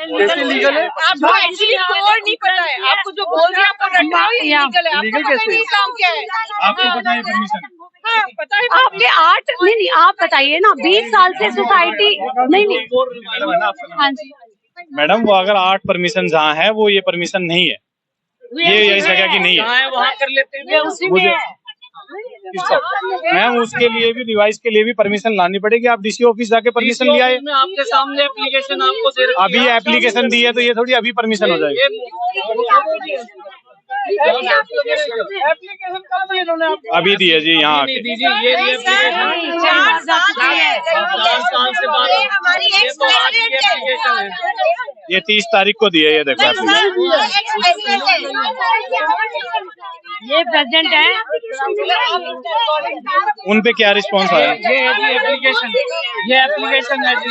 कैसे लीगल है? आपको एक्चुअली कोड नहीं पता है, आपको जो बोल दिया आपको रटना है, लीगल है। आपको पता नहीं काम क्या है? आपको पता है परमिशन? हाँ पता है। आपने 8 नहीं आप बताइए ना, 20 साल से सोसाइटी नहीं हाँ जी मैडम, वो अगर 8 परमिशन जहाँ है वो ये परमिशन नहीं है, ये जगह की नहीं है, वहाँ कर लेते हैं, उसी में है। मैम उसके लिए भी रिवाइज के लिए भी परमिशन लानी पड़ेगी। आप डीसी ऑफिस जाके परमिशन लिया है, आपके सामने एप्लीकेशन आपको दे रखी है। अभी एप्लीकेशन दी है तो ये थोड़ी अभी परमिशन हो जाएगी। एप्लीकेशन कब दी इन्होंने आपको? अभी दी है जी, यहाँ आके। दीजिए ये एप्लीकेशन 4 साल से हमारी एप्लीकेशन है। ये 30 तारीख को दी है, ये देखो ये प्रेजेंट है। उन पे क्या रिस्पॉन्स आया? ये है जी एप्लीकेशन, ये एप्लीकेशन है जी,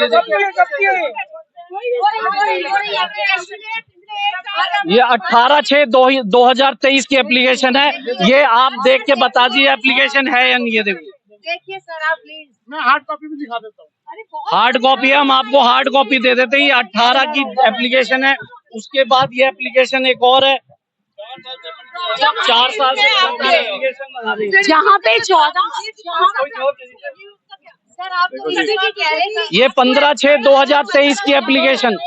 ये 18/6/2023 की एप्लीकेशन है। ये आप देख के बता दीजिए एप्लीकेशन है या नहीं। ये देखिए सर आप प्लीज, मैं हार्ड कॉपी भी दिखा देता हूँ। हार्ड कॉपी हम आपको हार्ड कॉपी दे देते हैं। ये 18 की एप्लीकेशन है। उसके बाद ये एप्लीकेशन एक और है, 4 साल से जहाँ पे 14 सर आप कह रहे हैं। ये 15/6/2023 की एप्लीकेशन,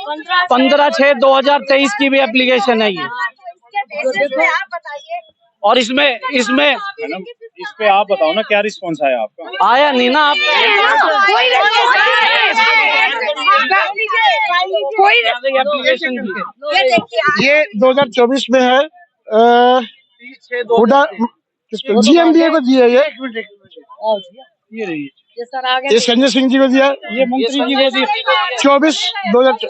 15/6/2023 की भी एप्लीकेशन है ये। आप बताइए। और इसमें मैडम इस पे आप बताओ ना क्या रिस्पॉन्स आया आपका? आया नहीं ना आप एप्लीकेशन की। ये 2024 में है, GMDA को दिया ये रही ये संजय सिंह जी को दिया, ये मंत्री जी को दी। 24/2024।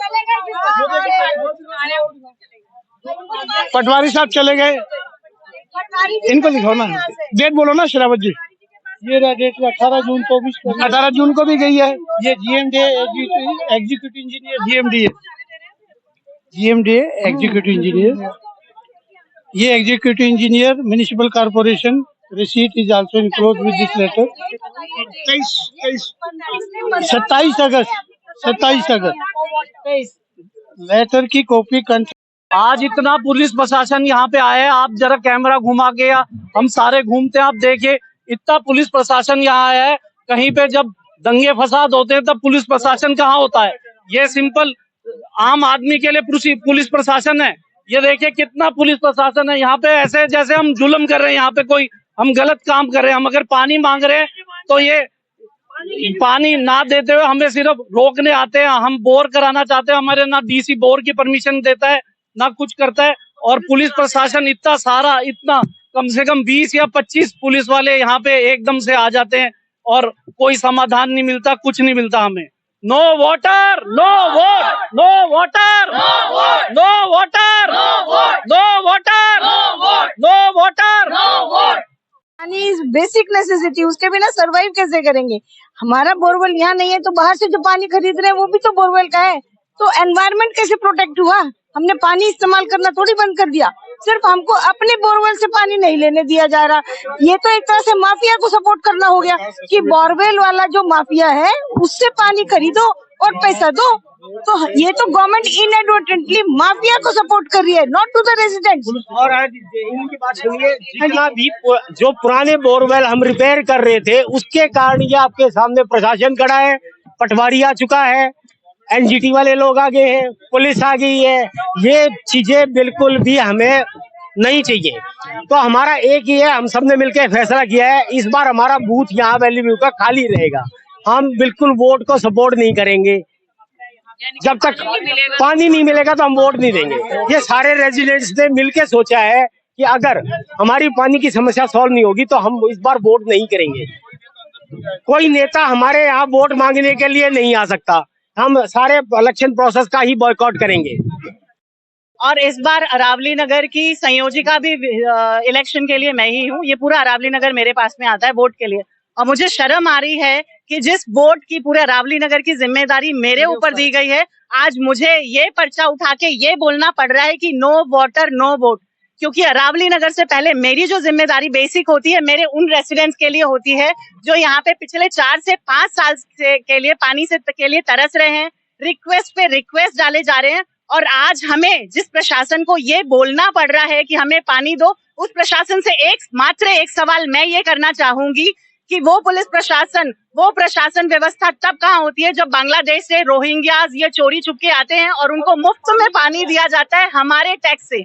पटवारी साहब चले गए, इनको लिखो ना, डेट बोलो ना शरावत जी। ये डेट 18 जून 24 को 18 जून को भी गई है। ये GMDA executive engineer GMDA executive engineer, ये executive engineer municipal corporation, receipt is also enclose with this letter. 27 अगस्त लेटर की कॉपी। आज इतना पुलिस प्रशासन यहाँ पे आया है, आप जरा कैमरा घुमा के, या हम सारे घूमते हैं, आप देखिए इतना पुलिस प्रशासन यहाँ आया है। कहीं पे जब दंगे फसाद होते हैं तब पुलिस प्रशासन कहाँ होता है? ये सिंपल आम आदमी के लिए पुलिस प्रशासन है। ये देखिए कितना पुलिस प्रशासन है यहाँ पे, ऐसे जैसे हम जुल्म कर रहे हैं यहाँ पे, कोई हम गलत काम कर रहे हैं। हम अगर पानी मांग रहे हैं तो ये पानी ना देते हुए हमें सिर्फ रोकने आते हैं। हम बोर कराना चाहते हैं, हमारे ना डीसी बोर की परमिशन देता है ना कुछ करता है। और पुलिस प्रशासन इतना सारा, इतना कम से कम 20 या 25 पुलिस वाले यहाँ पे एकदम से आ जाते हैं और कोई समाधान नहीं मिलता, कुछ नहीं मिलता हमें। No water, no vote, no water, no water, no water, no water. पानी इज बेसिक नेसेसिटी, उसके बिना सरवाइव कैसे करेंगे? हमारा बोरवेल यहाँ नहीं है तो बाहर से जो पानी खरीद रहे हैं वो भी तो बोरवेल का है। तो एनवायरनमेंट कैसे प्रोटेक्ट हुआ? हमने पानी इस्तेमाल करना थोड़ी बंद कर दिया, सिर्फ हमको अपने बोरवेल से पानी नहीं लेने दिया जा रहा। ये तो एक तरह से माफिया को सपोर्ट करना हो गया कि बोरवेल वाला जो माफिया है उससे पानी खरीदो और पैसा दो। तो ये तो गवर्नमेंट इनएडवर्टेंटली माफिया को सपोर्ट कर रही है, नॉट टू द रेजिडेंट्स। और इनकी बात सुनिए, जितना भी जो पुराने बोरवेल हम रिपेयर कर रहे थे उसके कारण ये आपके सामने प्रशासन खड़ा है, पटवारी आ चुका है, NGT वाले लोग आ गए हैं, पुलिस आ गई है। ये चीजें बिल्कुल भी हमें नहीं चाहिए। तो हमारा एक ही है, हम सबने मिलकर फैसला किया है, इस बार हमारा बूथ यहाँ वैली व्यू का खाली रहेगा। हम बिल्कुल वोट को सपोर्ट नहीं करेंगे। जब तक पानी नहीं मिलेगा तो हम वोट नहीं देंगे। ये सारे रेजिडेंट्स ने मिलकर सोचा है कि अगर हमारी पानी की समस्या सॉल्व नहीं होगी तो हम इस बार वोट नहीं करेंगे। कोई नेता हमारे यहाँ वोट मांगने के लिए नहीं आ सकता। हम सारे इलेक्शन प्रोसेस का ही बॉयकॉट करेंगे। और इस बार अरावली नगर की संयोजिका भी इलेक्शन के लिए मैं ही हूँ। ये पूरा अरावली नगर मेरे पास में आता है वोट के लिए, और मुझे शर्म आ रही है कि जिस वोट की पूरे अरावली नगर की जिम्मेदारी मेरे ऊपर दी गई है, आज मुझे ये पर्चा उठा के ये बोलना पड़ रहा है कि नो वोटर नो वोट। क्योंकि अरावली नगर से पहले मेरी जो जिम्मेदारी बेसिक होती है मेरे उन रेसिडेंट्स के लिए होती है जो यहाँ पे पिछले 4 से 5 साल के लिए पानी के लिए तरस रहे हैं। रिक्वेस्ट पे रिक्वेस्ट डाले जा रहे हैं और आज हमें जिस प्रशासन को ये बोलना पड़ रहा है कि हमें पानी दो, उस प्रशासन से मात्र एक सवाल मैं ये करना चाहूंगी कि वो पुलिस प्रशासन, वो प्रशासन व्यवस्था तब कहाँ होती है जब बांग्लादेश से रोहिंग्याज ये चोरी छुपके आते हैं और उनको मुफ्त में पानी दिया जाता है हमारे टैक्स से,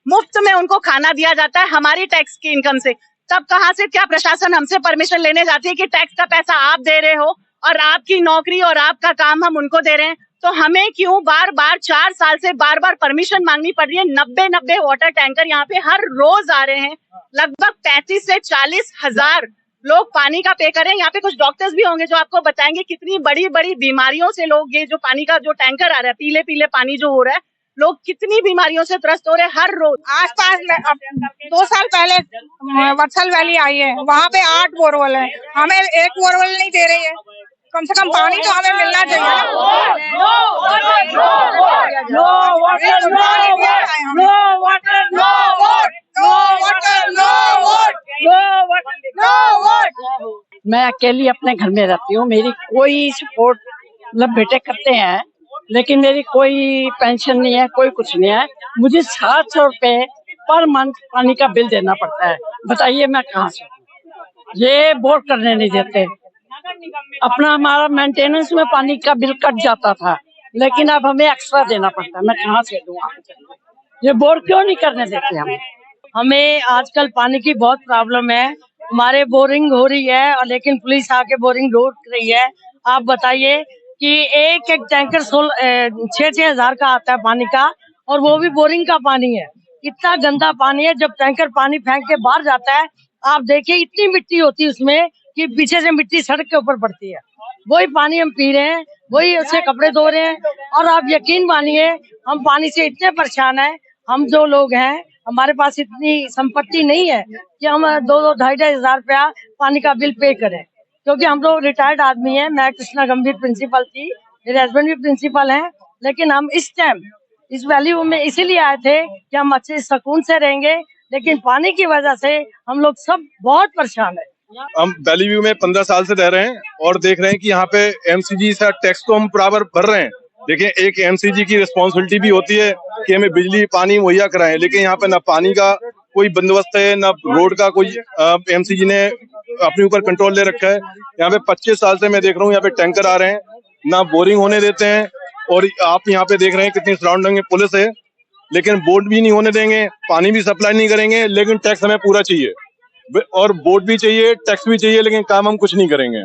मुफ्त में उनको खाना दिया जाता है हमारी टैक्स की इनकम से। तब कहाँ से क्या प्रशासन हमसे परमिशन लेने जाती है कि टैक्स का पैसा आप दे रहे हो और आपकी नौकरी और आपका काम हम उनको दे रहे हैं? तो हमें क्यों बार बार 4 साल से बार बार परमिशन मांगनी पड़ रही है? 90 वाटर टैंकर यहाँ पे हर रोज आ रहे हैं, लगभग 35 से 40 हजार लोग पानी का पे कर रहे हैं। यहाँ पे कुछ डॉक्टर्स भी होंगे जो आपको बताएंगे कितनी बड़ी बड़ी बीमारियों से लोग, ये जो पानी का जो टैंकर आ रहा है, पीले पीले पानी जो हो रहा है, लोग कितनी बीमारियों से त्रस्त हो रहे हैं हर रोज। आसपास में अब 2 साल पहले वत्सल वैली आई है, वहाँ पे 8 बोरवेल है, हमें एक बोरवेल नहीं दे रही है। कम से कम पानी तो हमें मिलना चाहिए। मैं अकेली अपने घर में रहती हूँ, मेरी कोई सपोर्ट मतलब बेटे करते हैं, लेकिन मेरी कोई पेंशन नहीं है, कोई कुछ नहीं है। मुझे 700 रुपए पर मंथ पानी का बिल देना पड़ता है। बताइए मैं कहाँ से, ये बोर करने नहीं देते। अपना हमारा मेंटेनेंस में पानी का बिल कट जाता था, लेकिन अब हमें एक्स्ट्रा देना पड़ता है। मैं कहाँ से दूँ? ये बोर क्यों नहीं करने देते हमें आजकल पानी की बहुत प्रॉब्लम है। हमारे बोरिंग हो रही है और लेकिन पुलिस आके बोरिंग रोक रही है। आप बताइए कि एक टैंकर 6-6 हजार का आता है पानी का, और वो भी बोरिंग का पानी है। इतना गंदा पानी है, जब टैंकर पानी फेंक के बाहर जाता है, आप देखिए इतनी मिट्टी होती है उसमें कि पीछे से मिट्टी सड़क के ऊपर पड़ती है। वही पानी हम पी रहे हैं, वही उससे कपड़े धो रहे हैं, और आप यकीन मानिए हम पानी से इतने परेशान हैं। हम जो लोग हैं, हमारे पास इतनी संपत्ति नहीं है कि हम 2-2, 2.5 हजार रुपया पानी का बिल पे करें, क्योंकि हम लोग रिटायर्ड आदमी हैं। मैं कृष्णा गंभीर प्रिंसिपल थी, मेरे हस्बैंड भी प्रिंसिपल हैं, लेकिन हम इस टाइम इस वैल्यू में इसीलिए आए थे कि हम अच्छे सुकून से रहेंगे, लेकिन पानी की वजह से हम लोग सब बहुत परेशान है। हम वैली व्यू में 15 साल से रह रहे हैं और देख रहे हैं कि यहाँ पे एमसीजी से टैक्स तो हम बराबर भर रहे हैं, लेकिन एक एमसीजी की रिस्पॉन्सिबिलिटी भी होती है कि हमें बिजली पानी मुहैया कराएं, लेकिन यहाँ पे ना पानी का कोई बंदोबस्त है, ना रोड का कोई एमसीजी ने अपने ऊपर कंट्रोल ले रखा है। यहाँ पे 25 साल से मैं देख रहा हूँ यहाँ पे टैंकर आ रहे हैं, ना बोरिंग होने देते हैं, और आप यहाँ पे देख रहे हैं कितनी सराउंडिंग में पुलिस है, लेकिन बोर्ड भी नहीं होने देंगे, पानी भी सप्लाई नहीं करेंगे, लेकिन टैक्स हमें पूरा चाहिए, और बोर्ड भी चाहिए, टैक्स भी चाहिए, लेकिन काम हम कुछ नहीं करेंगे।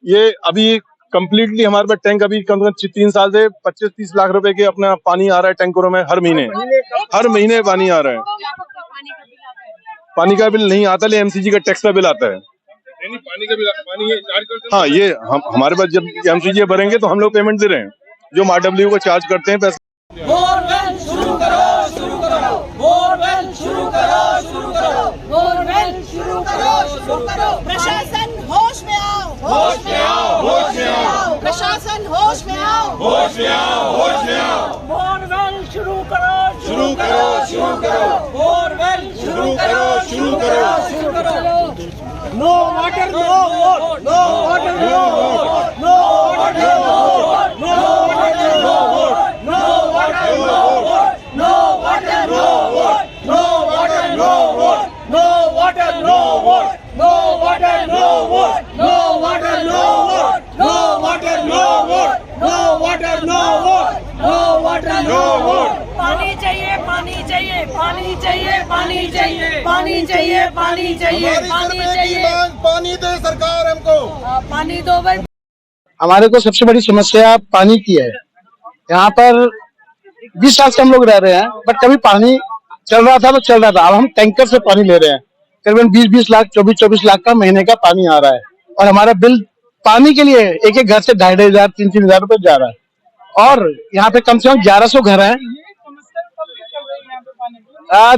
ये अभी कम्प्लीटली हमारे पास टैंक अभी कम से कम 3 साल से 25-30 लाख रुपए के अपना पानी आ रहा है टैंकरों में हर महीने पानी आ रहा है। पानी का बिल नहीं आता, लेकिन एमसीजी का टैक्स का बिल आता है। पानी का बिल हाँ, ये हमारे पास जब एमसीजी भरेंगे तो हम लोग पेमेंट दे रहे हैं, जो मारडब्ल्यू को चार्ज करते हैं पैसे। बोरवेल शुरू करो, शुरू करो, बोरवेल शुरू करो, शुरू करो, बोरवेल शुरू करो, शुरू करो। प्रशासन होश में आओ, होश में आओ, होश में आओ। प्रशासन होश में आओ, होश में आओ, होश में आओ। बोरवेल शुरू करो, शुरू करो, शुरू करो, बोरवेल शुरू करो, शुरू करो, शुरू करो। No water no vote, no water no vote, no water no vote, no water no vote, no water no vote, no water no vote, no water no vote, no water no vote, no water no vote, no water no vote, no water no vote, no water no vote, no water no vote. पानी चाहिए, पानी चाहिए, पानी चाहिए, पानी चाहिए, पानी चाहिए, पानी चाहिए, पानी चाहिए। पानी दे सरकार हमको, पानी दो भाई। हमारे को सबसे बड़ी समस्या पानी की है। यहाँ पर 20 साल से हम लोग रह रहे हैं, बट कभी पानी चल रहा था तो चल रहा था। अब हम टैंकर से पानी ले रहे हैं, करीबन 20-20 लाख, 24-24 लाख का महीने का पानी आ रहा है, और हमारा बिल पानी के लिए एक एक घर से 2.5 हजार 3-3 हजार रुपए जा रहा है। और यहाँ पे कम से कम 1100 घर हैं।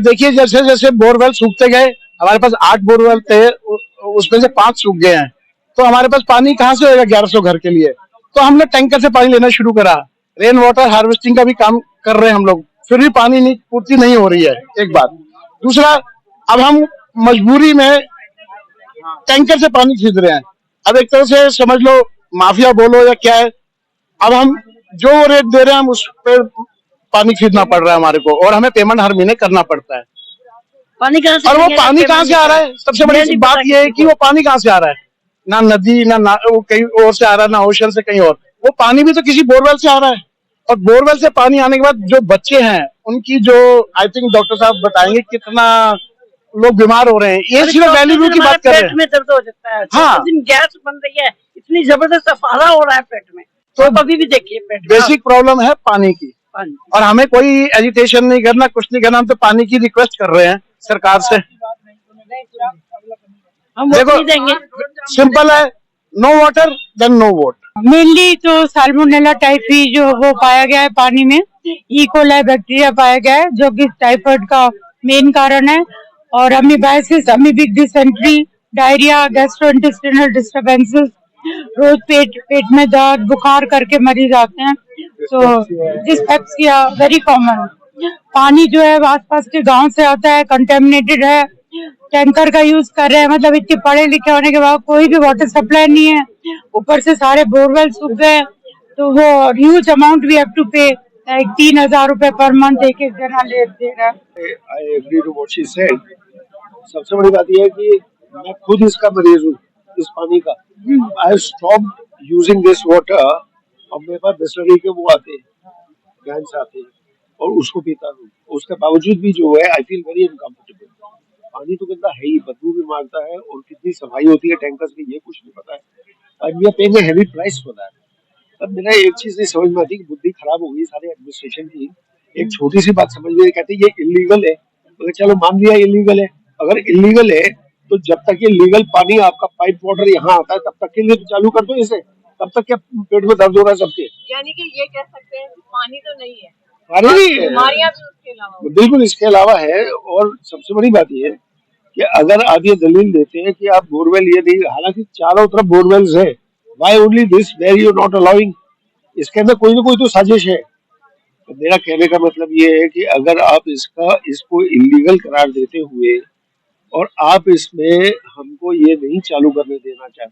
देखिए जैसे जैसे बोरवेल सूखते गए, हमारे पास 8 बोरवेल थे, उसमें से 5 सूख गए हैं, तो हमारे पास पानी कहाँ से होगा 1100 घर के लिए? तो हमने टैंकर से पानी लेना शुरू करा, रेन वाटर हार्वेस्टिंग का भी काम कर रहे हैं हम लोग, फिर भी पानी नहीं पूर्ति नहीं हो रही है, एक बात। दूसरा, अब हम मजबूरी में टैंकर से पानी खरीद रहे हैं। अब एक तरह से समझ लो माफिया बोलो या क्या है, अब हम जो वो रेट दे रहे हैं हम उस पर पानी खरीदना पड़ रहा है हमारे को, और हमें पेमेंट हर महीने करना पड़ता है। पानी कहाँ से, और वो पानी कहाँ से आ रहा है? सबसे बड़ी बात ये है कि वो पानी कहाँ से आ रहा है? ना नदी ना वो कहीं और से आ रहा है, ना ओशन से कहीं और। वो पानी भी तो किसी बोरवेल से आ रहा है, और बोरवेल से पानी आने के बाद जो बच्चे हैं उनकी जो आई थिंक डॉक्टर साहब बताएंगे कितना लोग बीमार हो रहे हैं। ये सिर्फ वैल्यू की बात कर रहे हैं। पेट में दर्द हो जाता है, हाँ, गैस बन रही है, इतनी जबरदस्त अफारा हो रहा है पेट में, तो अभी भी देखिए पेट बेसिक प्रॉब्लम है पानी की। और हमें कोई एजिटेशन नहीं करना, कुछ नहीं करना, हम तो पानी की रिक्वेस्ट कर रहे हैं सरकार से। हम देखो नहीं देंगे, सिंपल है, no water then no vote. Mainly तो साल्मोनेला टाइफी जो वो पाया गया है पानी में, ई कोलाई बैक्टीरिया पाया गया है जो कि टाइफाइड का मेन कारण है, और amoebiasis, amoebic dysentery, diarrhoea, gastrointestinal disturbances, रोज पेट में दर्द, बुखार करके मरीज आते हैं। तो डिस्पेप्सिया वेरी कॉमन। पानी जो है आसपास के गांव से आता है, कंटेमिनेटेड है, टैंकर का यूज कर रहे हैं, मतलब इतने पढ़े लिखे होने के बाद कोई भी वाटर सप्लाई नहीं है, ऊपर से सारे बोरवेल सूख गए, तो वो huge amount we have to pay, like 3,000 रुपए पर मंथ एक जना ले दे रहा है। I agree to what she said. सबसे बड़ी बात यह है कि मैं खुद इसका मरीज हूँ, इस पानी का। I stop using this water, और मेरे पास बिस्लरी के वो आते हैं, कैंस आते हैं, और उसको पीता हूँ। उसके बावजूद भी जो है आई फील वेरी अनकंफर्टेबल। पानी तो गंदा है ही, बदबू भी मारता है, और कितनी सफाई होती है टैंकर्स की ये कुछ नहीं पता है, और we are paying a heavy price for that. अब मेरा एक चीज नहीं समझ में आती कि बुद्धि खराब हो गई सारे एडमिनिस्ट्रेशन की। एक छोटी सी बात समझ में, कहते ये इलीगल है, अगर चलो मान लिया इलीगल है, अगर इलीगल है तो जब तक ये लीगल पानी आपका पाइप वाटर यहाँ आता है तब तक के लिए तो चालू कर दो इसे, तब तक क्या पेट में दर्द हो रहा है सबके? यानी कि ये कह सकते हैं कि पानी तो नहीं है, पानी नहीं है, बीमारियां भी उसके अलावा। बिल्कुल इसके अलावा है। और सबसे बड़ी बात ये है कि अगर आप ये दलील देते हैं कि आप बोरवेल ये नहीं, हालांकि चारों तरफ बोरवेल्स है, why only this where you not allowing? इसके अंदर कोई ना कोई तो साजिश है। तो मेरा कहने का मतलब ये है कि अगर आप इसको इलीगल करार देते हुए और आप इसमें हमको ये नहीं चालू करने देना चाहते